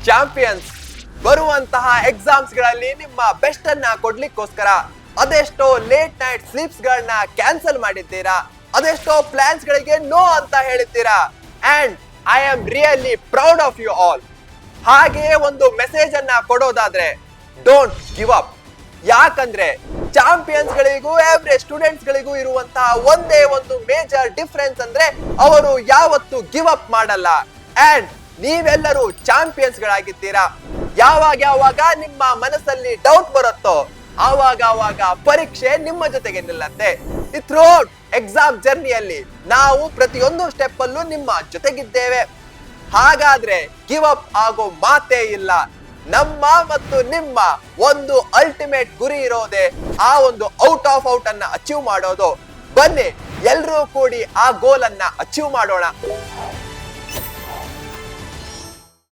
Champions, ಬರುವಂತಹ exams ಗಳಲ್ಲಿ ನಿಮ್ಮ ಬೆಸ್ಟ್ ಅನ್ನ ಕೊಡ್ಲಿಕ್ಕೋಸ್ಕರ ಅದೆಷ್ಟೋ ಲೇಟ್ ನೈಟ್ ಸ್ಲೀಪ್ಸ್ ಗಳನ್ನ ಕ್ಯಾನ್ಸಲ್ ಮಾಡಿದ್ದೀರಾ, ಅದೆಷ್ಟೋ ಪ್ಲಾನ್ಸ್ ಗಳಿಗೆ ನೋ ಅಂತ ಹೇಳಿದ್ದೀರಾ. And I am really proud of you all. ಹಾಗೆಯೇ ಒಂದು ಮೆಸೇಜ್ ಅನ್ನ ಕೊಡೋದಾದ್ರೆ, ಡೋಂಟ್ ಗಿವ್ ಅಪ್. ಯಾಕಂದ್ರೆ ಚಾಂಪಿಯನ್ಸ್ ಗಳಿಗೂ ಆವರೇಜ್ ಸ್ಟೂಡೆಂಟ್ಸ್ ಗಳಿಗೂ ಇರುವಂತಹ ಒಂದೇ ಒಂದು ಮೇಜರ್ ಡಿಫರೆನ್ಸ್ ಅಂದ್ರೆ ಅವರು ಯಾವತ್ತು ಗಿವ್ ಅಪ್ ಮಾಡಲ್ಲ. ಅಂಡ್ ನೀವೆಲ್ಲರೂ ಚಾಂಪಿಯನ್ಸ್ ಗಳಾಗಿದ್ದೀರಾ. ಯಾವಾಗ ನಿಮ್ಮ ಮನಸ್ಸಲ್ಲಿ ಡೌಟ್ ಬರುತ್ತೋ ಆವಾಗ ಪರೀಕ್ಷೆ ನಿಮ್ಮ ಜೊತೆಗೆ ನಿಲ್ಲತ್ತೆ. ಥ್ರೂಔಟ್ ಎಕ್ಸಾಮ್ ಜರ್ನಿಯಲ್ಲಿ ನಾವು ಪ್ರತಿಯೊಂದು ಸ್ಟೆಪ್ ಅಲ್ಲೂ ನಿಮ್ಮ ಜೊತೆಗಿದ್ದೇವೆ. ಹಾಗಾದ್ರೆ ಗಿವ್ ಅಪ್ ಆಗೋ ಮಾತೇ ಇಲ್ಲ. ನಮ್ಮ ಮತ್ತು ನಿಮ್ಮ ಒಂದು ಅಲ್ಟಿಮೇಟ್ ಗುರಿ ಇರೋದೆ ಆ ಒಂದು ಔಟ್ ಆಫ್ ಔಟ್ ಅನ್ನ ಅಚೀವ್ ಮಾಡೋದು. ಬನ್ನಿ ಎಲ್ರೂ ಕೂಡಿ ಆ ಗೋಲ್ ಅನ್ನ ಅಚೀವ್ ಮಾಡೋಣ.